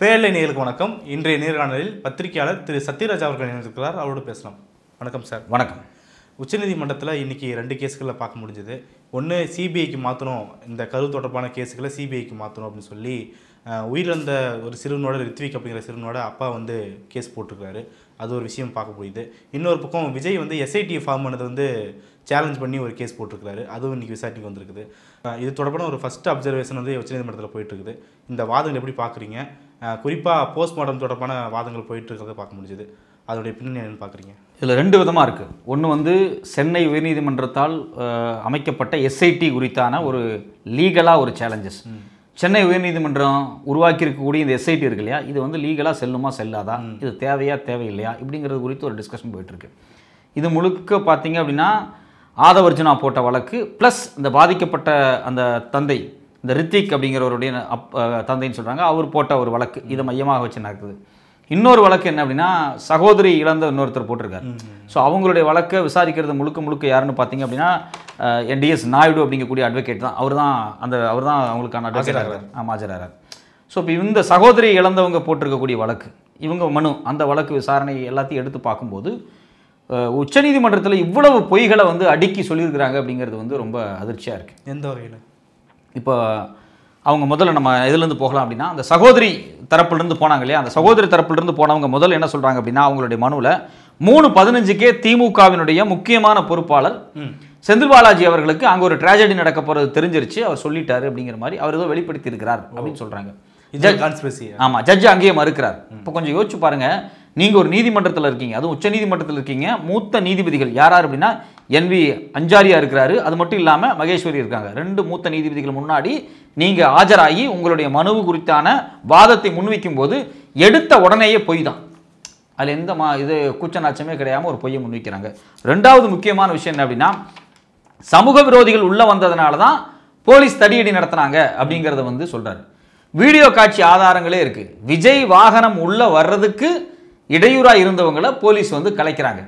பேரலை நேயர்களுக்கு வணக்கம். இன்றைய நேர்காணலில் பத்திரிகையாளர் திரு சத்யராஜ் அவர்கள் இணைந்திருக்கிறார். அவரோடு பேசலாம். வணக்கம் சார். வணக்கம். உச்சநீதிமன்றத்தில் இன்றைக்கி 2 கேஸ்களில் பார்க்க முடிஞ்சது. ஒன்று சிபிஐக்கு மாற்றணும், இந்த கரு தொடர்பான கேஸுகளை சிபிஐக்கு மாற்றணும் அப்படின்னு சொல்லி உயிரிழந்த ஒரு சிறுவனோட ரித்விக் அப்படிங்கிற சிறுவனோட அப்பா கேஸ் போட்டிருக்காரு. அது ஒரு விஷயம் பார்க்க முடியுது. இன்னொரு பக்கம் விஜய் எஸ்ஐடி ஃபார்ம் பண்ணது சேலஞ்ச் பண்ணி ஒரு கேஸ் போட்டிருக்காரு. அதுவும் இன்றைக்கி விசாரணைக்கு வந்திருக்குது. இது தொடர்பான ஒரு ஃபஸ்ட் அப்சர்வேஷன் உச்சநீதிமன்றத்தில் போயிட்டுருக்குது. இந்த வாதங்கள் எப்படி பார்க்குறீங்க? குறிப்பாக போஸ்ட்மார்ட்டம் தொடர்பான வாதங்கள் போயிட்டுருக்கிறத பார்க்க முடிஞ்சுது. அதோடைய பின்னணி என்னென்னு பார்க்குறீங்க? இதில் 2 விதமாக இருக்குது. ஒன்று சென்னை உயர்நீதிமன்றத்தால் அமைக்கப்பட்ட எஸ்ஐடி குறித்தான ஒரு லீகலாக ஒரு சேலஞ்சஸ். சென்னை உயர்நீதிமன்றம் உருவாக்கியிருக்கக்கூடிய இந்த எஸ்ஐடி இருக்கு இல்லையா, இது லீகலாக செல்லுமா செல்லாதா, இது தேவையா தேவையில்லையா இப்படிங்கிறது குறித்து ஒரு டிஸ்கஷன் போயிட்டுருக்கு. இது முழுக்க பார்த்தீங்க அப்படின்னா ஆதவர்ஜுனா போட்ட வழக்கு ப்ளஸ் இந்த பாதிக்கப்பட்ட அந்த தந்தை, இந்த ரித்விக் அப்படிங்கிறவருடைய தந்தைன்னு சொல்கிறாங்க, அவர் போட்ட ஒரு வழக்கு இதை மையமாக வச்சு நடக்குது. இன்னொரு வழக்கு என்ன அப்படின்னா சகோதரி இழந்த இன்னொருத்தர் போட்டிருக்காரு. ஸோ அவங்களுடைய வழக்கை விசாரிக்கிறது முழுக்க யாருன்னு பார்த்தீங்க அப்படின்னா NDS நாயுடு அப்படிங்கக்கூடிய அட்வொகேட் தான். அவர் தான் அவங்களுக்கான அட்வொகேட் ஆஜராகிறார். ஸோ இப்போ இந்த சகோதரி இழந்தவங்க போட்டிருக்கக்கூடிய வழக்கு, இவங்க மனு, அந்த வழக்கு விசாரணை எல்லாத்தையும் எடுத்து பார்க்கும்போது உச்சநீதிமன்றத்தில் இவ்வளவு பொய்களை அடுக்கி சொல்லியிருக்கிறாங்க அப்படிங்கிறது ரொம்ப அதிர்ச்சியாக இருக்குது. எந்த வகையில்? இப்போ அவங்க முதல்ல நம்ம எதுலேருந்து போகலாம் அப்படின்னா, அந்த சகோதரி தரப்புலேருந்து போனாங்க இல்லையா, அந்த சகோதரி தரப்புலேருந்து போனவங்க முதல்ல என்ன சொல்கிறாங்க அப்படின்னா, அவங்களுடைய மனுவில் 3/15 திமுகவினுடைய முக்கியமான பொறுப்பாளர் செந்தில் பாலாஜி அவர்களுக்கு அங்கே ஒரு ட்ராஜடி நடக்க போகிறது தெரிஞ்சிருச்சு, அவர் சொல்லிட்டாரு அப்படிங்கிற மாதிரி அவர் ஏதோ வெளிப்படுத்தி இருக்கிறார் அப்படின்னு சொல்கிறாங்க. ஆமாம், ஜட்ஜ் அங்கேயே மறுக்கிறார். இப்போ கொஞ்சம் யோசிச்சு பாருங்கள், நீங்கள் ஒரு நீதிமன்றத்தில் இருக்கீங்க, அதுவும் உச்ச நீதிமன்றத்தில் இருக்கீங்க. மூத்த நீதிபதிகள் யார் அப்படின்னா NV அஞ்சாரியா இருக்கிறாரு, அது மட்டும் இல்லாமல் மகேஸ்வரி இருக்காங்க. 2 மூத்த நீதிபதிகள் முன்னாடி நீங்கள் ஆஜராகி உங்களுடைய மனு குறித்தான வாதத்தை முன்வைக்கும் போது எடுத்த உடனேயே பொய் தான். அதில் எந்த இது கூச்ச நாச்சமே கிடையாமல் ஒரு பொய்யை முன்வைக்கிறாங்க. 2வது முக்கியமான விஷயம் என்ன அப்படின்னா, சமூக விரோதிகள் உள்ளே வந்ததுனால தான் போலீஸ் தடியடி நடத்தினாங்க அப்படிங்கிறத சொல்கிறாரு. வீடியோ காட்சி ஆதாரங்களே இருக்குது. விஜய் வாகனம் உள்ளே வர்றதுக்கு இடையூறாக இருந்தவங்களை போலீஸ் கலைக்கிறாங்க.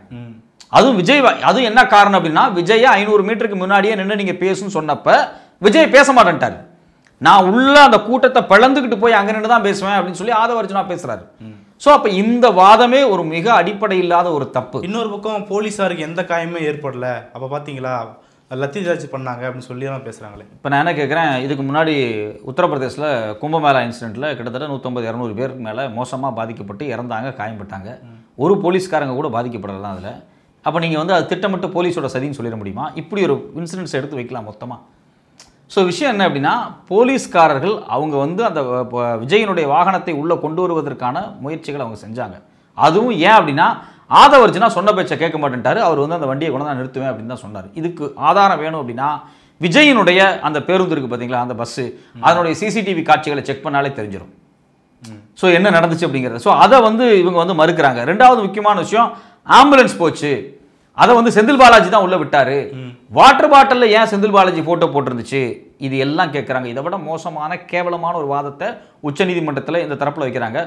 அதுவும் விஜய், அதுவும் என்ன காரணம் அப்படின்னா, விஜயை 500 மீட்டருக்கு முன்னாடியே நின்று நீங்கள் பேசுன்னு சொன்னப்ப விஜய் பேச மாட்டேன்ட்டார். நான் உள்ள அந்த கூட்டத்தை பிளந்துக்கிட்டு போய் அங்கே நின்று தான் பேசுவேன் அப்படின்னு சொல்லி ஆதவர்ஜுனா பேசுறாரு. ஸோ அப்போ இந்த வாதமே ஒரு மிக அடிப்படை இல்லாத ஒரு தப்பு. இன்னொரு பக்கம் போலீஸாருக்கு எந்த காயமே ஏற்படல, அப்போ பார்த்தீங்களா லத்தி சார்ஜ் பண்ணாங்க அப்படின்னு சொல்லி தான் பேசுகிறாங்களே. இப்போ நான் என்ன கேட்குறேன், இதுக்கு முன்னாடி உத்தரப்பிரதேசில் கும்பமேளா இன்சிடென்ட்டில் கிட்டத்தட்ட 150-200 பேருக்கு மேலே மோசமாக பாதிக்கப்பட்டு இறந்தாங்க, காயம்பட்டாங்க. ஒரு போலீஸ்காரங்க கூட பாதிக்கப்படலாம் அதில். அப்போ நீங்கள் அது திட்டமிட்டு போலீஸோட சதின்னு சொல்லிட முடியுமா? இப்படி ஒரு இன்சிடென்ட்ஸ் எடுத்து வைக்கலாம் மொத்தமாக. ஸோ விஷயம் என்ன அப்படின்னா, போலீஸ்காரர்கள் அவங்க அந்த விஜயனுடைய வாகனத்தை உள்ளே கொண்டு வருவதற்கான முயற்சிகள் அவங்க செஞ்சாங்க. அதுவும் ஏன் அப்படின்னா, ஆதவர்ஜுனா சொன்ன பேச்சை கேட்க மாட்டேன்ட்டாரு, அவர் அந்த வண்டியை கொண்டு தான் நிறுத்துவேன் அப்படின்னு தான் சொன்னார். இதுக்கு ஆதாரம் வேணும் அப்படின்னா விஜயனுடைய அந்த பேருந்து இருக்குது பார்த்தீங்களா, அந்த பஸ்ஸு, அதனுடைய CCTV காட்சிகளை செக் பண்ணாலே தெரிஞ்சிடும். ஸோ என்ன நடந்துச்சு அப்படிங்கிறது. ஸோ அதை இவங்க மறுக்கிறாங்க. 2வது முக்கியமான விஷயம், ஆம்புலன்ஸ் போச்சு, அதை செந்தில் பாலாஜி தான் உள்ள விட்டாரு. வாட்டர் பாட்டிலில் ஏன் செந்தில் பாலாஜி போட்டோ போட்டிருந்துச்சு, இது எல்லாம் கேட்குறாங்க. இதை விட மோசமான கேவலமான ஒரு வாதத்தை உச்சநீதிமன்றத்தில் இந்த தரப்பில் வைக்கிறாங்க.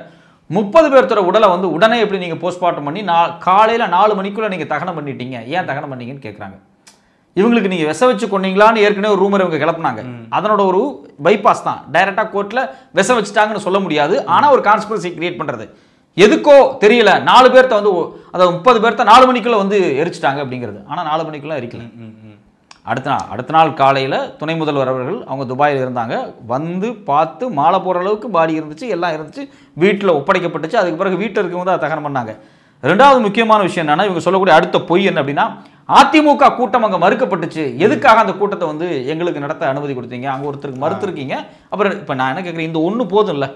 30 பேர்த்தோட உடலை உடனே எப்படி நீங்கள் போஸ்ட்மார்ட்டம் பண்ணி காலையில் 4 மணிக்குள்ளே நீங்கள் தகனம் பண்ணிட்டீங்க, ஏன் தகனம் பண்ணீங்கன்னு கேட்குறாங்க. இவங்களுக்கு நீங்கள் விஷ வச்சு கொண்டீங்களான்னு ஏற்கனவே ஒரு ரூமர் இவங்க கிளப்புனாங்க. அதனோட ஒரு பைபாஸ் தான், டைரெக்டாக கோர்ட்டில் விஷ வச்சுட்டாங்கன்னு சொல்ல முடியாது. ஆனால் ஒரு கிரியேட் பண்ணுறது எதுக்கோ தெரியல, 4 பேர்த்த அதாவது 30 பேர்த்த 4 மணிக்குள்ளே எரிச்சிட்டாங்க அப்படிங்கிறது. ஆனால் 4 மணிக்குள்ளே எரிக்கல. அடுத்த நாள் காலையில் துணை முதல்வர் அவர்கள் அவங்க துபாயில் இருந்தாங்க, பார்த்து மாலை போகிற அளவுக்கு பாடி இருந்துச்சு, எல்லாம் இருந்துச்சு, வீட்டில் ஒப்படைக்கப்பட்டுச்சு. அதுக்கு பிறகு வீட்டில் இருக்கவங்க அதை தகனம் பண்ணாங்க. 2வது முக்கியமான விஷயம் என்னன்னா, இவங்க சொல்லக்கூடிய அடுத்த பொய் என்ன அப்படின்னா, அதிமுக கூட்டம் அங்கே மறுக்கப்பட்டுச்சு, எதுக்காக அந்த கூட்டத்தை எங்களுக்கு நடத்த அனுமதி கொடுத்தீங்க, அங்கே ஒருத்தருக்கு மறுத்துருக்கீங்க. அப்புறம் இப்போ நான் என்ன கேட்குறேன், இந்த ஒன்று போதும் இல்லை.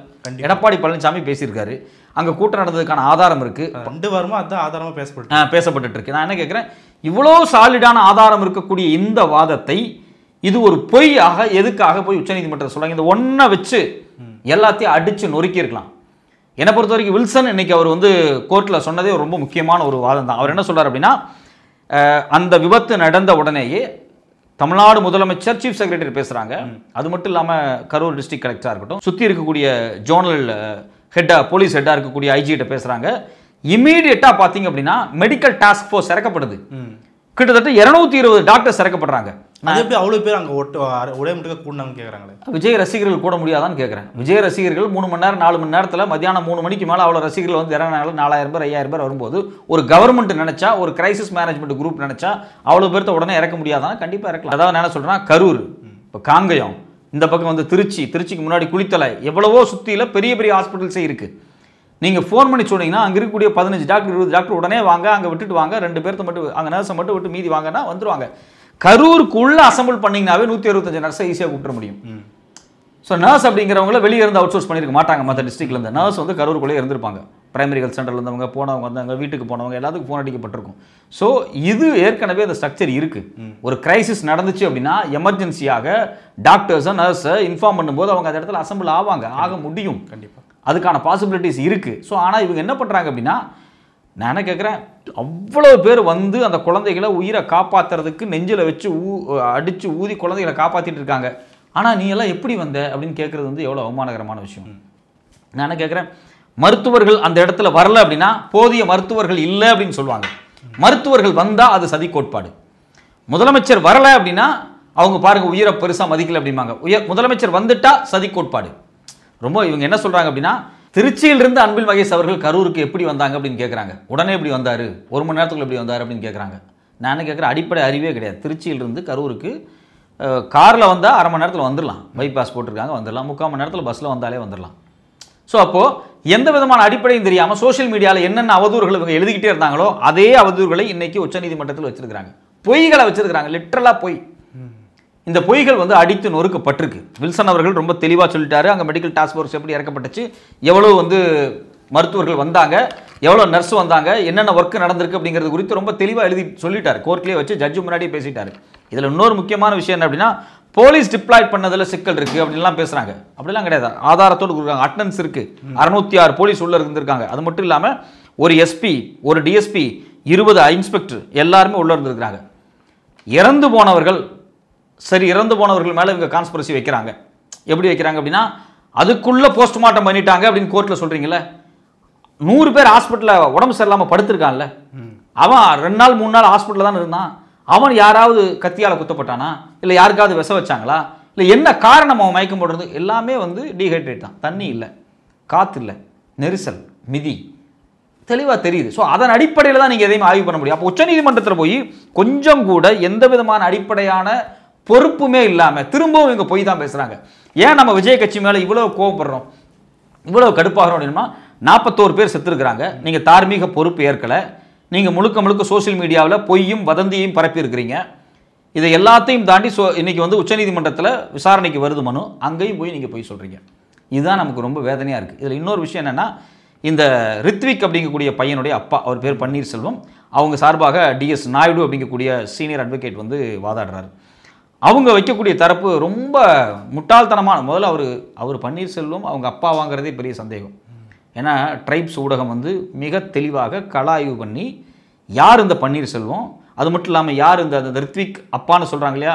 எடப்பாடி பழனிசாமி பேசியிருக்காரு, அங்கே கூட்டம் நடந்ததுக்கான ஆதாரம் இருக்குது, 2 வாரமாக அதுதான் ஆதாரமாக பேசப்பட்டு இருக்கு. நான் என்ன கேட்குறேன், இவ்வளோ சாலிடான ஆதாரம் இருக்கக்கூடிய இந்த வாதத்தை இது ஒரு பொய்யாக எதுக்காக போய் உச்சநீதிமன்றத்தில் சொல்றாங்க? இந்த ஒன்றை வச்சு எல்லாத்தையும் அடித்து நொறுக்கி இருக்கலாம். என்னை பொறுத்த வரைக்கும் வில்சன் இன்னைக்கு அவர் கோர்ட்டில் சொன்னதே ரொம்ப முக்கியமான ஒரு வாதம் தான். அவர் என்ன சொல்றாரு அப்படின்னா, அந்த விபத்து நடந்த உடனேயே தமிழ்நாடு முதலமைச்சர் சீஃப் செக்ரட்டரி பேசுகிறாங்க. அது மட்டும் இல்லாமல் கரூர் டிஸ்ட்ரிக்ட் கலெக்டராக இருக்கட்டும், சுற்றி இருக்கக்கூடிய ஜோனல் ஹெட்டாக போலீஸ் ஹெட்டாக இருக்கக்கூடிய ஐஜிகிட்ட பேசுகிறாங்க. இமீடியட்டாக பார்த்தீங்க அப்படின்னா மெடிக்கல் டாஸ்க் ஃபோர்ஸ் இறக்கப்படுது. கிட்டத்தட்ட 220 டாக்டர்ஸ் இறக்கப்படுறாங்க. அது எப்படி அவ்வளோ பேர் அங்கே ஒரே மட்டும் கூடனாங்கன்னு கேட்குறாங்களே. விஜய் ரசிகர்கள் கூட முடியாதான்னு கேட்குறேன். விஜய் ரசிகர்கள் 3 மணி நேரம் 4 மணி நேரத்தில் மத்தியானம் 3 மணிக்கு மேலே அவ்வளோ ரசிகர்கள் வந்து இறங்கினால 4000 பேர் 5000 பேர் வரும்போது ஒரு கவர்மெண்ட் நினைச்சா, ஒரு கிரைசிஸ் மேனேஜ்மெண்ட் குரூப் நினைச்சா அவ்வளோ பேர்த்த உடனே இறக்க முடியாதானா? கண்டிப்பாக இறக்கலாம். அதாவது என்ன சொல்கிறேன்னா, கரூர், இப்போ காங்கயம், இந்த பக்கம் வந்து திருச்சிக்கு முன்னாடி குளித்தலை, எவ்வளவோ சுற்றியில் பெரிய பெரிய ஹாஸ்பிட்டல்ஸே இருக்குது. நீங்கள் ஃபோன் பண்ணி சொன்னீங்கன்னா அங்கே இருக்கக்கூடிய 15 டாக்டர் 20 டாக்டர் உடனே வாங்க, அங்கே விட்டுட்டு வாங்க, 2 பேர்த்த மட்டும் அங்கே நர்ஸை மட்டும் விட்டு மீதி வாங்கன்னா வந்துடுவாங்க. கரூருக்குள்ளே அசம்பிள் பண்ணிங்கனாவே 165 நர்ஸை ஈஸியாக கூப்பிட முடியும். ஸோ நர்ஸ் அப்படிங்கிறவங்கள வெளியே இருந்து அவுட் சோர்ஸ் பண்ணியிருக்க மாட்டாங்க. மற்ற டிஸ்ட்ரிக்ட்லேருந்து நர்ஸ் வந்து கரூருக்குள்ளே இருந்திருப்பாங்க. பிரைமரி ஹெல்த் சென்டரில் இருந்தவங்க, போனவங்க வந்து அங்கே வீட்டுக்கு போனவங்க எல்லாத்துக்கும் ஃபோன் அடிக்கப்பட்டிருக்கும். ஸோ இது ஏற்கனவே அந்த ஸ்ட்ரக்சர் இருக்குது. ஒரு கிரைசிஸ் நடந்துச்சு அப்படின்னா எமர்ஜென்சியாக டாக்டர்ஸை நர்ஸை இன்ஃபார்ம் பண்ணும்போது அவங்க அந்த இடத்துல அசம்பிள் ஆக முடியும். கண்டிப்பாக அதுக்கான பாசிபிலிட்டிஸ் இருக்குது. ஸோ ஆனால் இவங்க என்ன பண்ணுறாங்க அப்படின்னா, நான் என்ன கேட்குறேன், அவ்வளோ பேர் வந்து அந்த குழந்தைகளை உயிரை காப்பாற்றுறதுக்கு நெஞ்சில் வச்சு அடித்து ஊதி குழந்தைகளை காப்பாற்றிட்டு இருக்காங்க. ஆனால் நீ எல்லாம் எப்படி வந்த அப்படின்னு கேட்குறது வந்து எவ்வளோ அவமானகரமான விஷயம். நான் என்ன கேட்குறேன், மருத்துவர்கள் அந்த இடத்துல வரல அப்படின்னா போதிய மருத்துவர்கள் இல்லை அப்படின்னு சொல்லுவாங்க. மருத்துவர்கள் வந்தால் அது சதி கோட்பாடு. முதலமைச்சர் வரலை அப்படின்னா அவங்க பாருங்கள் உயிரை பெருசாக மதிக்கலை அப்படிம்பாங்க. முதலமைச்சர் வந்துட்டா சதி கோட்பாடு. ரொம்ப இவங்க என்ன சொல்கிறாங்க அப்படின்னா, திருச்சியிலிருந்து அன்பில் மகேஷ் அவர்கள் கரூருக்கு எப்படி வந்தாங்க அப்படின்னு கேட்குறாங்க. உடனே எப்படி வந்தார், 1 மணி நேரத்துக்குள்ள எப்படி வந்தார் அப்படின்னு கேட்குறாங்க. நான் என்ன கேட்குறேன், அடிப்படை அறிவே கிடையாது. திருச்சியிலிருந்து கரூருக்கு காரில் வந்தால் 1/2 மணி நேரத்தில் வந்துடலாம். பைபாஸ் போட்டிருக்காங்க, வந்துடலாம். 3/4 மணி நேரத்தில் பஸ்ஸில் வந்தாலே வந்துடலாம். ஸோ அப்போது எந்த விதமான அடிப்படையும் தெரியாமல் சோஷியல் மீடியாவில் என்னென்ன அவதூறுகள் இவங்க எழுதிக்கிட்டே இருந்தாங்களோ அதே அவதூறுகளை இன்றைக்கி உச்சநீதிமன்றத்தில் வச்சுருக்கிறாங்க. பொய்களை வச்சுருக்கிறாங்க, லிட்டரலாக பொய். இந்த பொய்கள் வந்து அடித்து நொறுக்கப்பட்டிருக்கு. வில்சன் அவர்கள் ரொம்ப தெளிவாக சொல்லிட்டாரு. அங்கே மெடிக்கல் டாஸ்க் ஃபோர்ஸ் எப்படி இறக்கப்பட்டுச்சு, எவ்வளோ வந்து மருத்துவர்கள் வந்தாங்க, எவ்வளோ நர்ஸ் வந்தாங்க, என்னென்ன ஒர்க் நடந்திருக்கு அப்படிங்கிறது குறித்து ரொம்ப தெளிவாக எழுதி சொல்லிட்டார். கோர்ட்லேயே வச்சு ஜட்ஜு முன்னாடியே பேசிட்டார். இதில் இன்னொரு முக்கியமான விஷயம் என்ன அப்படின்னா, போலீஸ் டிப்ளாய்ட் பண்ணதில் சிக்கல் இருக்குது அப்படின்லாம் பேசுகிறாங்க. அப்படிலாம் கிடையாது. ஆதாரத்தோடு கொடுக்குறாங்க. அட்டனன்ஸ் இருக்குது. 606 போலீஸ் உள்ளே இருந்திருக்காங்க. அது மட்டும் இல்லாமல் ஒரு எஸ்பி, ஒரு டிஎஸ்பி, 20 இன்ஸ்பெக்டர் எல்லாருமே உள்ளே இருந்திருக்கிறாங்க. இறந்து போனவர்கள் மேலே இவங்க கான்ஸ்பிரசி வைக்கிறாங்க. எப்படி வைக்கிறாங்க அப்படின்னா, அதுக்குள்ளே போஸ்ட்மார்ட்டம் பண்ணிட்டாங்க அப்படின்னு கோர்ட்டில் சொல்கிறீங்களே. 100 பேர் ஹாஸ்பிட்டலில் உடம்பு சரியில்லாமல் படுத்திருக்கான்ல, அவன் 2 நாள் 3 நாள் ஹாஸ்பிட்டலில் தான் இருந்தான். அவன் யாராவது கத்தியால் குத்தப்பட்டானா, இல்லை யாருக்காவது விஷ வச்சாங்களா, இல்லை என்ன காரணம் அவன் மயக்கம் போடுறது, எல்லாமே வந்து டீஹைட்ரேட் தான். தண்ணி இல்லை, காற்று இல்லை, நெரிசல், மிதி தெளிவாக தெரியுது. ஸோ அதன் அடிப்படையில் தான் நீங்கள் எதையும் ஆய்வு பண்ண முடியும். அப்போ உச்சநீதிமன்றத்தில் போய் கொஞ்சம் கூட எந்த விதமான அடிப்படையான பொறுப்புமே இல்லாமல் திரும்பவும் இவங்க போய் தான் பேசுகிறாங்க. ஏன் நம்ம விஜய் கட்சி மேலே இவ்வளோ கோவப்படுறோம், இவ்வளோ கடுப்பாகிறோம் அப்படின்னா, 41 பேர் செத்துருக்குறாங்க. நீங்கள் தார்மீக பொறுப்பு ஏற்கலை. நீங்கள் முழுக்க சோஷியல் மீடியாவில் பொய்யும் வதந்தியையும் பரப்பி இருக்கிறீங்க. இதை எல்லாத்தையும் தாண்டி இன்றைக்கி வந்து உச்சநீதிமன்றத்தில் விசாரணைக்கு வருது மனு, அங்கேயும் போய் நீங்கள் போய் சொல்கிறீங்க. இதுதான் நமக்கு ரொம்ப வேதனையாக இருக்குது. இதில் இன்னொரு விஷயம் என்னென்னா, இந்த ரித்விக் அப்படிங்கக்கூடிய பையனுடைய அப்பா, அவர் பேர் பன்னீர்செல்வம், அவங்க சார்பாக டிஎஸ் நாயுடு அப்படிங்கக்கூடிய சீனியர் அட்வொகேட் வந்து வாதாடுறாரு. அவங்க வைக்கக்கூடிய தரப்பு ரொம்ப முட்டாள்தனமான, முதல்ல அவர் பன்னீர்செல்வம் அவங்க அப்பா வாங்கிறதே பெரிய சந்தேகம். ஏன்னா ட்ரைப்ஸ் ஊடகம் வந்து மிக தெளிவாக கள ஆய்வு பண்ணி யார் இந்த பன்னீர்செல்வம், அது மட்டும் இல்லாமல் யார் இந்த ரித்விக் அப்பான்னு சொல்கிறாங்க இல்லையா,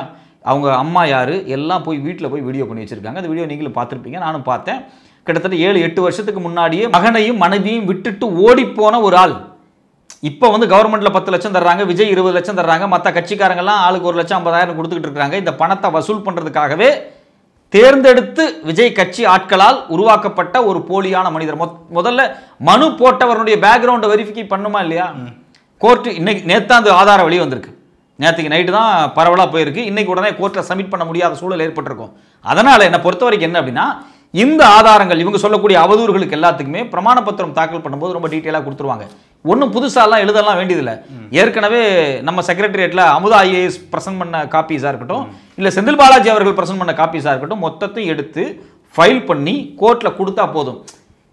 அவங்க அம்மா யார், எல்லாம் போய் வீட்டில் போய் வீடியோ பண்ணி வச்சுருக்காங்க. அந்த வீடியோ நீங்களும் பார்த்துருப்பீங்க, நானும் பார்த்தேன். கிட்டத்தட்ட 7-8 வருஷத்துக்கு முன்னாடியே மகனையும் மனைவியும் விட்டுட்டு ஓடிப்போன ஒரு ஆள். இப்போ வந்து கவர்மெண்ட்டில் 10 லட்சம் தர்றாங்க, விஜய் 20 லட்சம் தர்றாங்க, மற்ற கட்சிக்காரங்கெல்லாம் ஆளுக்கு 1,50,000 கொடுத்துக்கிட்டு இருக்காங்க. இந்த பணத்தை வசூல் பண்ணுறதுக்காகவே தேர்ந்தெடுத்து விஜய் கட்சி ஆட்களால் உருவாக்கப்பட்ட ஒரு போலியான மனிதர். முதல்ல மனு போட்டவருடைய பேக்ரவுண்டை வெரிஃபிகை பண்ணுமா இல்லையா? கோர்ட்டு இன்னைக்கு நேற்று அந்த ஆதாரம் வெளியே வந்திருக்கு. நேற்றுக்கு நைட்டு தான் பரவலாக போயிருக்கு. இன்னைக்கு உடனே கோர்ட்டில் சப்மிட் பண்ண முடியாத சூழல் ஏற்பட்டிருக்கும். அதனால் என்னை பொறுத்த வரைக்கும் என்ன அப்படின்னா, இந்த ஆதாரங்கள் இவங்க சொல்லக்கூடிய அவதூறுகளுக்கு எல்லாத்துக்குமே பிரமாண பத்திரம் தாக்கல் பண்ணும்போது ரொம்ப டீட்டெயிலாக கொடுத்துருவாங்க. ஒன்றும் புதுசாலாம் எழுதலாம் வேண்டியதில்லை. ஏற்கனவே நம்ம செக்ரட்டரியேட்டில் அமுதா ஐஏஎஸ் பிரசன்ட் பண்ண காப்பீஸாக இருக்கட்டும், இல்லை செந்தில் பாலாஜி அவர்கள் பிரசன்ட் பண்ண காப்பீஸாக இருக்கட்டும், மொத்தத்தையும் எடுத்து ஃபைல் பண்ணி கோர்ட்டில் கொடுத்தா போதும்.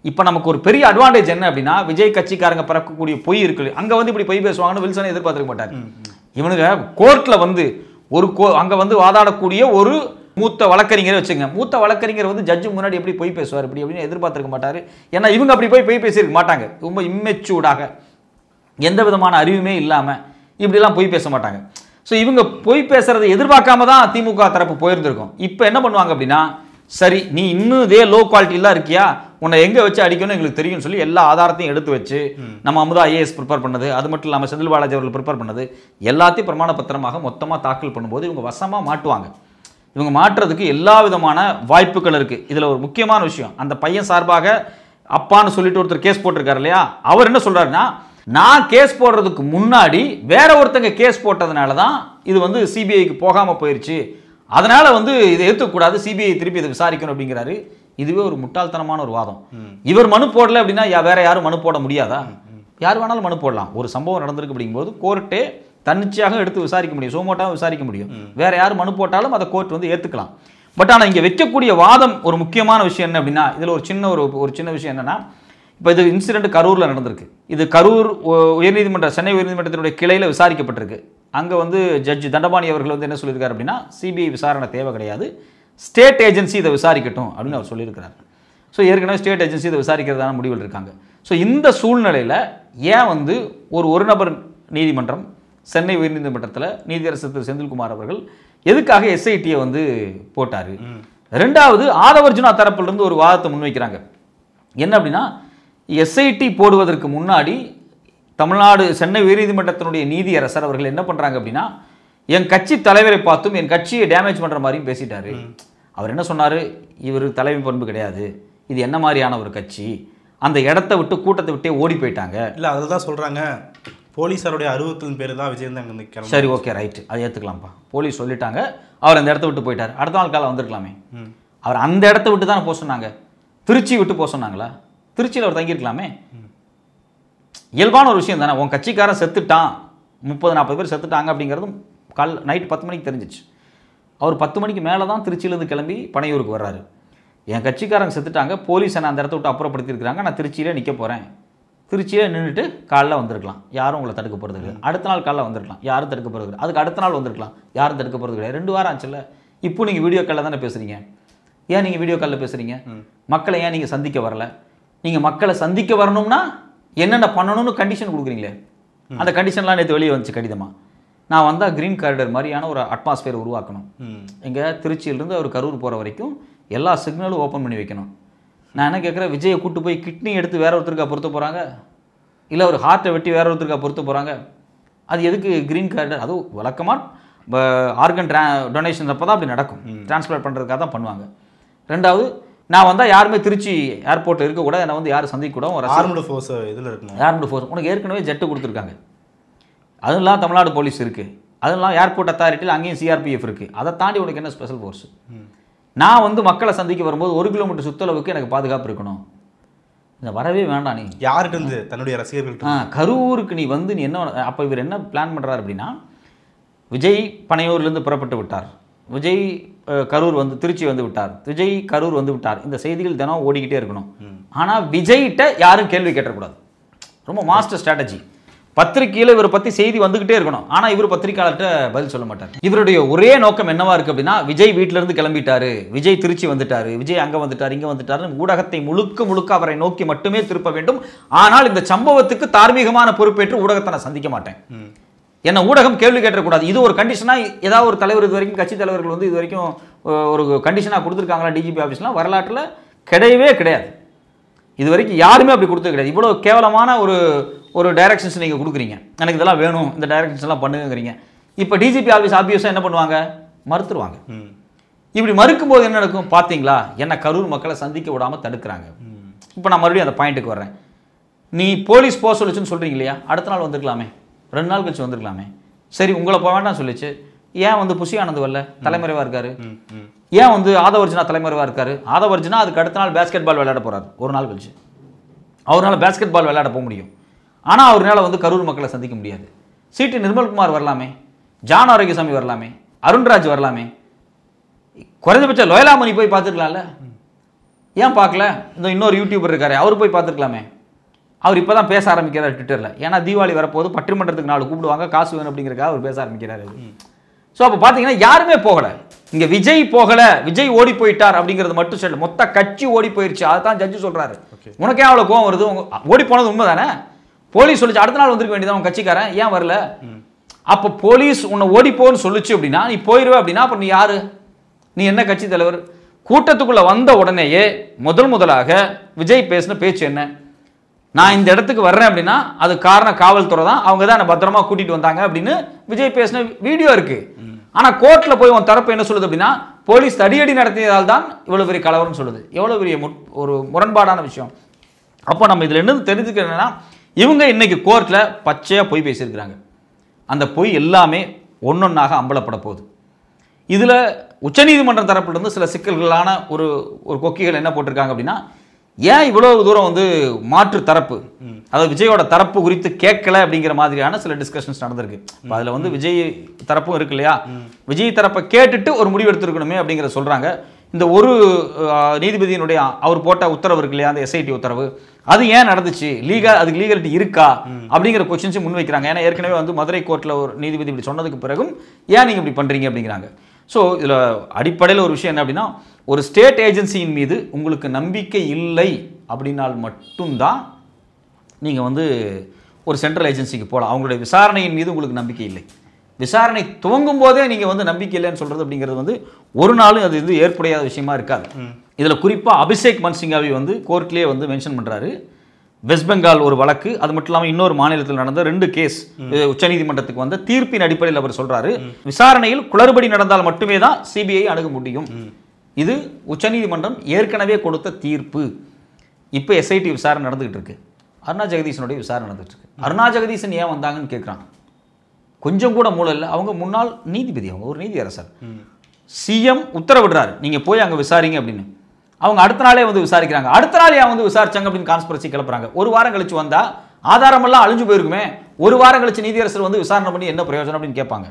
இப்போ நமக்கு ஒரு பெரிய அட்வான்டேஜ் என்ன அப்படின்னா, விஜய் கட்சிக்காரங்க பறக்கக்கூடிய பொய் இருக்குது, அங்கே வந்து இப்படி பொய் பேசுவாங்கன்னு வில்சனை எதிர்பார்த்துக்க மாட்டார். இவனுங்க கோர்ட்டில் வந்து அங்கே வந்து வாதாடக்கூடிய ஒரு மூத்த வழக்கறிஞரை வச்சுங்க. மூத்த வழக்கறிஞர் வந்து ஜட்ஜு முன்னாடி எப்படி போய் பேசுவார் இப்படி அப்படின்னு எதிர்பார்த்துருக்க மாட்டார். ஏன்னா இவங்க அப்படி போய் பேசியிருக்க மாட்டாங்க. ரொம்ப இம்மெச்சூர்டாக, எந்த விதமான அறிவுமே இல்லாமல் இப்படிலாம் போய் பேச மாட்டாங்க. ஸோ இவங்க போய் பேசுறதை எதிர்பார்க்காம தான் திமுக தரப்பு போயிருந்திருக்கும். இப்போ என்ன பண்ணுவாங்க அப்படின்னா, சரி நீ இன்னும் இதே லோ குவாலிட்டிலாம் இருக்கியா, உன்னை எங்கே வச்சு அடிக்கணும் எங்களுக்கு தெரியும்னு சொல்லி எல்லா ஆதாரத்தையும் எடுத்து வச்சு நம்ம அமுதா ஐஏஎஸ் ப்ரிப்பேர் பண்ணது, அது மட்டும் இல்லாமல் செந்தில் பாலாஜி அவர்கள் ப்ரிப்பேர் பண்ணது எல்லாத்தையும் பிரமாண பத்திரமாக மொத்தமாக தாக்கல் பண்ணும்போது இவங்க வசமாக மாட்டுவாங்க. இவங்க மாற்றுறதுக்கு எல்லா விதமான வாய்ப்புகள் இருக்குது. இதில் ஒரு முக்கியமான விஷயம், அந்த பையன் சார்பாக அப்பான்னு சொல்லிட்டு ஒருத்தர் கேஸ் போட்டிருக்காரு இல்லையா, அவர் என்ன சொல்கிறாருன்னா, நான் கேஸ் போடுறதுக்கு முன்னாடி வேற ஒருத்தங்க கேஸ் போட்டதுனால தான் இது வந்து சிபிஐக்கு போகாமல் போயிடுச்சு, அதனால வந்து இதை ஏற்றுக்கூடாது, சிபிஐ திருப்பி இதை விசாரிக்கணும் அப்படிங்கிறாரு. இதுவே ஒரு முட்டாள்தனமான ஒரு வாதம். இவர் மனு போடல அப்படின்னா வேற யாரும் மனு போட முடியாதா? யார் வேணாலும் மனு போடலாம். ஒரு சம்பவம் நடந்திருக்கு அப்படிங்கும்போது கோர்ட்டே தன்னிச்சையாக எடுத்து விசாரிக்க முடியும், சோமோட்டாக விசாரிக்க முடியும். வேற யார் மனு போட்டாலும் அதை கோர்ட் வந்து ஏற்றுக்கலாம். பட் ஆனால் இங்கே வைக்கக்கூடிய வாதம் ஒரு முக்கியமான விஷயம் என்ன அப்படின்னா, இதில் ஒரு சின்ன விஷயம் என்னன்னா, இப்போ இது இன்சிடென்ட் கரூரில் நடந்திருக்கு. இது கரூர் உயர்நீதிமன்ற, சென்னை உயர்நீதிமன்றத்தினுடைய கிளையில் விசாரிக்கப்பட்டிருக்கு. அங்கே வந்து ஜட்ஜ் தண்டபாணி அவர்கள் வந்து என்ன சொல்லியிருக்காரு அப்படின்னா, சிபிஐ விசாரணை தேவை கிடையாது, ஸ்டேட் ஏஜென்சி இதை விசாரிக்கட்டும் அப்படின்னு அவர் சொல்லியிருக்கிறார். ஸோ ஏற்கனவே ஸ்டேட் ஏஜென்சி இதை விசாரிக்கிறதான முடிவில் இருக்காங்க. ஸோ இந்த சூழ்நிலையில் ஏன் வந்து ஒரு நபர் நீதிமன்றம் சென்னை உயர்நீதிமன்றத்தில் நீதியரசர் திரு செந்தில்குமார் அவர்கள் எதுக்காக எஸ்ஐடியை வந்து போட்டார்? ரெண்டாவது ஆதவர்ஜுனா தரப்பிலிருந்து ஒரு வாதத்தை முன்வைக்கிறாங்க. என்ன அப்படின்னா, எஸ்ஐடி போடுவதற்கு முன்னாடி தமிழ்நாடு சென்னை உயர்நீதிமன்றத்தினுடைய நீதியரசர் அவர்கள் என்ன பண்ணுறாங்க அப்படின்னா, என் கட்சி தலைவரை பார்த்தும் என் கட்சியை டேமேஜ் பண்ணுற மாதிரியும் பேசிட்டாரு. அவர் என்ன சொன்னார், இவர் தலைமை பண்பு கிடையாது, இது என்ன மாதிரியான ஒரு கட்சி, அந்த இடத்த விட்டு கூட்டத்தை விட்டே ஓடி போயிட்டாங்க. இல்லை அதில் தான் சொல்கிறாங்க, போலீஸாருடைய அறுபத்தின் பேர் தான் விஜயந்தாங்க நிற்கிறாங்க. சரி ஓகே ரைட்டு, அதை ஏற்றுக்கலாம்ப்பா. போலீஸ் சொல்லிட்டாங்க, அவர் அந்த இடத்த விட்டு போயிட்டார். அடுத்த நாள் காலை வந்திருக்கலாமே. அவர் அந்த இடத்த விட்டு தானே போக சொன்னாங்க, திருச்சி விட்டு போக சொன்னாங்களா? திருச்சியில் அவர் தங்கியிருக்கலாமே. இயல்பான ஒரு விஷயம் தானே. உன் கட்சிக்காரன் செத்துட்டான், 30-40 பேர் செத்துட்டாங்க அப்படிங்கிறதும் நைட் 10 மணிக்கு தெரிஞ்சிச்சு. அவர் 10 மணிக்கு மேலே தான் திருச்சியிலேருந்து கிளம்பி பனையூருக்கு வர்றாரு. என் கட்சிக்காரங்க செத்துட்டாங்க, போலீஸ் என்னை அந்த இடத்த விட்டு அப்புறப்படுத்தியிருக்கிறாங்க, நான் திருச்சியில் நிற்க போகிறேன், திருச்சியில் நின்றுட்டு காலைல வந்திருக்கலாம், யாரும் உங்களை தடுக்க போகிறது கிடையாது. அடுத்த நாள் காலைல வந்திருக்கலாம், யாரும் தடுக்க போகிறது கிடையாது. அதுக்கு அடுத்த நாள் வந்திருக்கலாம், யாரும் தடுக்க போகிறது கிடையாது. 2 வாரம் ஆச்சுல்ல. இப்போ நீங்கள் வீடியோ காலில் தானே பேசுகிறீங்க. ஏன் நீங்கள் வீடியோ காலில் பேசுகிறீங்க? மக்களை ஏன் நீங்கள் சந்திக்க வரல? நீங்கள் மக்களை சந்திக்க வரணும்னா என்னென்ன பண்ணணும்னு கண்டிஷன் கொடுக்குறீங்களே, அந்த கண்டிஷன்லாம் நேற்று வெளியே வந்துச்சு கடிதமாக. நான் வந்தால் க்ரீன் காரிடர் மாதிரியான ஒரு அட்மாஸ்பியர் உருவாக்கணும். எங்கள் திருச்சியிலேருந்து அவர் கரூர் போகிற வரைக்கும் எல்லா சிக்னலும் ஓப்பன் பண்ணி வைக்கணும். நான் என்ன கேட்குறேன், விஜயை கூட்டு போய் கிட்னி எடுத்து வேற ஒருத்தருக்கா பொறுத்த போகிறாங்க, இல்லை ஒரு ஹார்ட்டை வெட்டி வேற ஒருத்தருக்கா பொறுத்த போகிறாங்க? அது எதுக்கு க்ரீன் காரிடர்? அதுவும் வழக்கமாக ஆர்கன் டொனேஷன் அப்போ தான் அப்படி நடக்கும், டிரான்ஸ்பிளான்ட் பண்ணுறதுக்காக தான் பண்ணுவாங்க. ரெண்டாவது, நான் வந்தால் யாருமே திருச்சி ஏர்போர்ட்டில் இருக்கக்கூடாது, என்னை வந்து யாரும் சந்திக்கக்கூடாது. ஆர்ம்டு ஃபோர்ஸ் இதில் இருக்கணும். ஆர்ம்டு ஃபோர்ஸ் உனக்கு ஏற்கனவே ஜெட்டு கொடுத்துருக்காங்க, அதெல்லாம் தமிழ்நாடு போலீஸ் இருக்குது, அதெல்லாம் ஏர்போர்ட் அத்தாரிட்டியில் அங்கேயும் சிஆர்பிஎஃப் இருக்குது. அதை தாண்டி உனக்கு என்ன ஸ்பெஷல் ஃபோர்ஸ்? நான் வந்து மக்களை சந்திக்க வரும்போது 1 கிலோமீட்டர் சுற்றளவுக்கு எனக்கு பாதுகாப்பு இருக்கணும். இந்த வரவே வேண்டாம். நீ யார்கிட்ட இருந்து? தன்னுடைய ரசிகர்கள். கரூருக்கு நீ வந்து நீ என்ன, அப்போ இவர் என்ன பிளான் பண்ணுறாரு அப்படின்னா, விஜய் பனையூர்லேருந்து புறப்பட்டு விட்டார், விஜய் கரூர் வந்து திருச்சி வந்து விட்டார், விஜய் கரூர் வந்து விட்டார், இந்த செய்திகள் தினம் ஓடிக்கிட்டே இருக்கணும். ஆனால் விஜய்கிட்ட யாரும் கேள்வி கேட்டக்கூடாது. ரொம்ப மாஸ்டர் ஸ்ட்ராட்டஜி. பத்திரிகையில் இவரை பற்றி செய்தி வந்துக்கிட்டே இருக்கணும், ஆனால் இவர் பத்திரிகையாளர்கிட்ட பதில் சொல்ல மாட்டார். இவருடைய ஒரே நோக்கம் என்னவா இருக்குது அப்படின்னா, விஜய் வீட்டிலேருந்து கிளம்பிட்டாரு, விஜய் திருச்சி வந்துட்டாரு, விஜய் அங்கே வந்துட்டார், இங்கே வந்துட்டாருன்னு ஊடகத்தை முழுக்க அவரை நோக்கி மட்டுமே திருப்ப வேண்டும். ஆனால் இந்த சம்பவத்துக்கு தார்மீகமான பொறுப்பேற்று ஊடகத்தை நான் சந்திக்க மாட்டேன், என்ன ஊடகம் கேள்வி கேட்டக்கூடாது. இது ஒரு கண்டிஷனாக ஏதாவது ஒரு தலைவர் இது வரைக்கும், கட்சி தலைவர்கள் வந்து இது வரைக்கும் ஒரு கண்டிஷனாக கொடுத்துருக்காங்களா டிஜிபி ஆஃபீஸ்லாம்? வரலாற்றில் கிடையவே கிடையாது. இது வரைக்கும் யாருமே அப்படி கொடுத்தது கிடையாது. இவ்வளோ கேவலமான ஒரு டைரக்ஷன்ஸ் நீங்கள் கொடுக்குறீங்க, எனக்கு இதெல்லாம் வேணும், இந்த டைரக்ஷன்ஸ் எல்லாம் பண்ணுங்கிறீங்க. இப்போ டிஜிபி ஆஃபீஸ் ஆப்வியஸாக என்ன பண்ணுவாங்க? மறுத்துருவாங்க. இப்படி மறுக்கும்போது என்ன நடக்கும் பார்த்தீங்களா? என்ன கரூர் மக்களை சந்திக்க விடாமல் தடுக்கிறாங்க. இப்போ நான் மறுபடியும் அந்த பாயிண்ட்டுக்கு வர்றேன். நீ போலீஸ் போக சொல்லிச்சுன்னு சொல்கிறீங்க இல்லையா, அடுத்த நாள் வந்துருக்கலாமே, 2 நாள் கழிச்சு வந்துருக்கலாமே. சரி உங்களை போக வேண்டாம் சொல்லிச்சு, ஏன் வந்து புஷி ஆனந்த் வரல, தலைமறைவாக இருக்காரு? ஏன் வந்து ஆதவர்ஜுனா தலைமறைவாக இருக்காரு? ஆதவர்ஜுனா அதுக்கு அடுத்த நாள் பேஸ்கெட் பால் விளையாட போகிறார், 1 நாள் கழிச்சு. அவரால் பேஸ்கெட் பால் விளையாட போக முடியும், ஆனால் அவரால் வந்து கரூர் மக்களை சந்திக்க முடியாது. சிடி நிர்மல்குமார் வரலாமே, ஜான் ஆரோக்கியசாமி வரலாமே, அருண்ராஜ் வரலாமே, குறைந்தபட்சம் லோயலாமணி போய் பார்த்துருக்கலாம்ல, ஏன் பார்க்கல? இந்த இன்னொரு யூடியூபர் இருக்காரு, அவர் போய் பார்த்துருக்கலாமே. அவர் இப்போ தான் பேச ஆரம்பிக்கிறார் ட்விட்டரில். ஏன்னா தீபாவளி வரப்போது, பட்டிமன்றத்துக்கு 4 கூப்பிடுவாங்க, காசு வேணும் அப்படிங்கிறக்காக அவர் பேச ஆரம்பிக்கிறாரு. ஸோ அப்போ பார்த்தீங்கன்னா யாருமே போகலை. இங்கே விஜய் போகலை, விஜய் ஓடி போயிட்டார் அப்படிங்கிறது மட்டும் சொல்லு, மொத்த கட்சி ஓடி போயிடுச்சு. அதை தான் ஜட்ஜு சொல்கிறாரு. உனக்கே அவ்வளோ கோவம் வருது? ஓடி போனது உண்மை தானே? போலீஸ் சொல்லிச்சு அடுத்த நாள் வந்திருக்க வேண்டியதான், உன் கட்சிக்காரன் ஏன் வரல? அப்போ போலீஸ் உன்னை ஓடி போன்னு சொல்லிச்சு அப்படின்னா நீ போயிடுவே அப்படின்னா, அப்போ நீ யாரு? நீ என்ன கட்சி தலைவர்? கூட்டத்துக்குள்ள வந்த உடனேயே முதலாக விஜய் பேசின பேச்சு என்ன? நான் இந்த இடத்துக்கு வர்றேன் அப்படின்னா அது காரணம் காவல்துறை தான், அவங்க தான் என்ன பத்திரமா கூட்டிட்டு வந்தாங்க அப்படின்னு விஜய் பேசின வீடியோ இருக்கு. ஆனா கோர்ட்ல போய் உன் தரப்பு என்ன சொல்லுது அப்படின்னா போலீஸ் தடியடி நடத்தியதால் தான் இவ்வளவு பெரிய கலவரம் சொல்லுது. எவ்வளவு பெரிய ஒரு முரண்பாடான விஷயம். அப்போ நம்ம இதுல என்ன தெரிஞ்சுக்கிறேன்னா இவங்க இன்னைக்கு கோர்ட்ல பச்சையா பொய் பேசியிருக்கிறாங்க. அந்த பொய் எல்லாமே ஒன்னொன்னாக அம்பலப்பட போகுது. இதுல உச்சநீதிமன்றம் தரப்பிலிருந்து சில சிக்கல்களான ஒரு கொக்கிகள் என்ன போட்டிருக்காங்க அப்படின்னா ஏன் இவ்வளவு தூரம் வந்து மாற்று தரப்பு அதாவது விஜயோட தரப்பு குறித்து கேட்கல அப்படிங்கிற மாதிரியான சில டிஸ்கஷன்ஸ் நடந்திருக்கு. அதுல வந்து விஜய் தரப்பும் இருக்கு இல்லையா, விஜய் தரப்பை கேட்டுட்டு ஒரு முடிவு எடுத்திருக்கணுமே அப்படிங்கிற சொல்றாங்க. இந்த ஒரு நீதிபதியினுடைய அவர் போட்ட உத்தரவு இருக்கு இல்லையா, அந்த எஸ்ஐடி உத்தரவு, அது ஏன் நடந்துச்சு, அதுக்கு லீகலிட்டி இருக்கா அப்படிங்கிற கொஸ்டின்ஸ் முன் வைக்கிறாங்க. ஏன்னா ஏற்கனவே வந்து மதுரை கோர்ட்ல ஒரு நீதிபதி இப்படி சொன்னதுக்கு பிறகும் ஏன் நீங்க இப்படி பண்றீங்க அப்படிங்கிறாங்க. ஸோ இதில் அடிப்படையில் ஒரு விஷயம் என்ன அப்படின்னா ஒரு ஸ்டேட் ஏஜென்சியின் மீது உங்களுக்கு நம்பிக்கை இல்லை அப்படின்னால் மட்டும்தான் நீங்கள் வந்து ஒரு சென்ட்ரல் ஏஜென்சிக்கு போகலாம். அவங்களுடைய விசாரணையின் மீது உங்களுக்கு நம்பிக்கை இல்லை, விசாரணை துவங்கும் போதே நீங்கள் வந்து நம்பிக்கை இல்லைன்னு சொல்கிறது அப்படிங்கிறது வந்து ஒரு நாளும் அது வந்து ஏற்புடையாத விஷயமா இருக்காது. இதில் குறிப்பாக அபிஷேக் மனு சிங்காவி வந்து கோர்ட்லேயே வந்து மென்ஷன் பண்ணுறாரு. வெஸ்ட் பெங்கால் ஒரு வழக்கு, அது மட்டும் இல்லாமல் இன்னொரு மாநிலத்தில் நடந்த 2 கேஸ் உச்சநீதிமன்றத்துக்கு வந்த தீர்ப்பின் அடிப்படையில் அவர் சொல்றாரு விசாரணையில் குளறுபடி நடந்தால் மட்டுமே தான் சிபிஐ அணுக முடியும். இது உச்சநீதிமன்றம் ஏற்கனவே கொடுத்த தீர்ப்பு. இப்போ எஸ்ஐடி விசாரணை நடந்துகிட்டு இருக்கு, அருணா ஜெகதீசனுடைய விசாரணை நடந்துட்டு இருக்கு. அருணா ஜெகதீசன் ஏன் வந்தாங்கன்னு கேட்குறாங்க. கொஞ்சம் கூட மூளை இல்லை. அவங்க முன்னாள் நீதிபதி, அவங்க ஒரு நீதியரசர். சிஎம் உத்தரவிடுறாரு நீங்க போய் அங்கே விசாரிங்க அப்படின்னு. அவங்க அடுத்த நாளே வந்து விசாரிக்கிறாங்க. அடுத்த நாள் ஏன் வந்து விசாரிச்சாங்க அப்படின்னு கான்ஸ்பிரசி கிளப்புறாங்க. ஒரு வாரம் கழிச்சு வந்தா ஆதாரமெல்லாம் அழிஞ்சு போயிருக்குமே, ஒரு வாரம் கழிச்சு நீதியரசர் வந்து விசாரணை பண்ணி என்ன பிரயோஜனம் அப்படின்னு கேட்பாங்க.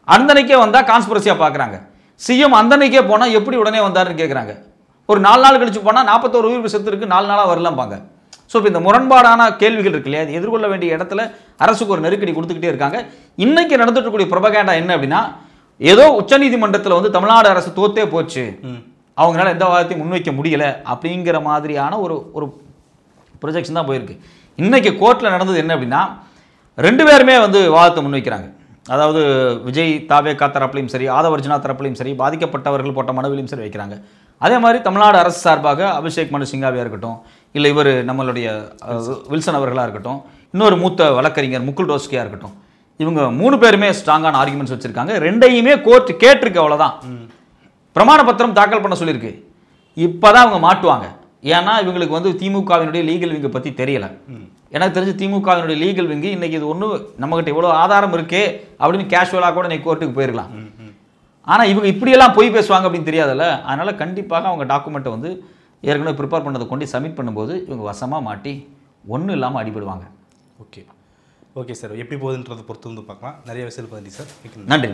அந்தனைக்கே வந்தா கான்ஸ்பிரசியா பார்க்குறாங்க. சிஎம் அந்தனைக்கே போனால் எப்படி உடனே வந்தாருன்னு கேட்குறாங்க. ஒரு 4 நாள் கழிச்சு போனால் 41 உயிர் செத்து இருக்கு, 4 நாளாக வரலாம்பாங்க. ஸோ இப்போ இந்த முரண்பாடான கேள்விகள் இருக்கு இல்லையா, எதிர்கொள்ள வேண்டிய இடத்துல அரசுக்கு ஒரு நெருக்கடி கொடுத்துக்கிட்டே இருக்காங்க. இன்னைக்கு நடந்துட்டு இருக்கக்கூடிய ப்ரொபகேண்டா என்ன அப்படின்னா ஏதோ உச்சநீதிமன்றத்தில் வந்து தமிழ்நாடு அரசு தோத்தே போச்சு, அவங்களால எந்த வாதத்தையும் முன்வைக்க முடியல அப்படிங்கிற மாதிரியான ஒரு ப்ரொஜெக்ஷன் தான் போயிருக்கு. இன்னைக்கு கோர்ட்டில் நடந்தது என்ன அப்படின்னா 2 பேருமே வந்து வாதத்தை முன்வைக்கிறாங்க. அதாவது விஜய் தாவேகா தரப்புலையும் சரி, ஆதவர்ஜுனா தரப்புலையும் சரி, பாதிக்கப்பட்டவர்கள் போட்ட மனுவிலையும் சரி வைக்கிறாங்க. அதே மாதிரி தமிழ்நாடு அரசு சார்பாக அபிஷேக் மனு சிங்காவியாக இருக்கட்டும், இல்லை இவர் நம்மளுடைய வில்சன் அவர்களாக இருக்கட்டும், இன்னொரு மூத்த வழக்கறிஞர் முகுல் ரோஸ்கியா இருக்கட்டும், இவங்க 3 பேருமே ஸ்ட்ராங்கான ஆர்குமெண்ட்ஸ் வச்சிருக்காங்க. 2யுமே கோர்ட் கேட்டிருக்கு, அவ்வளோதான். பிரமாண பத்திரம் தாக்கல் பண்ண சொல்லியிருக்கு. இப்போதான் அவங்க மாட்டுவாங்க. ஏன்னா இவங்களுக்கு வந்து திமுகவினுடைய லீகல் விங்கை பற்றி தெரியல. எனக்கு தெரிஞ்சு திமுகவினுடைய லீகல் விங்கு இன்னைக்கு இது ஒன்று நம்மகிட்ட இவ்வளோ ஆதாரம் இருக்கே அப்படின்னு கேஷுவலாக கூட இன்னைக்கு கோர்ட்டுக்கு போயிருக்கலாம். ஆனால் இவங்க இப்படியெல்லாம் பொய் பேசுவாங்க அப்படின்னு தெரியாதுல்ல. அதனால கண்டிப்பாக அவங்க டாக்குமெண்ட்டை வந்து ஏற்கனவே ப்ரிப்பேர் பண்ணதை கொண்டு சப்மிட் பண்ணும்போது இவங்க வசமாக மாட்டி ஒன்றும் இல்லாமல் அடிபடுவாங்க. ஓகே சார், எப்படி போகுதுன்றதை பொறுத்து வந்து பார்க்கலாம். நிறைய விஷயம் பதினி சார். நன்றி.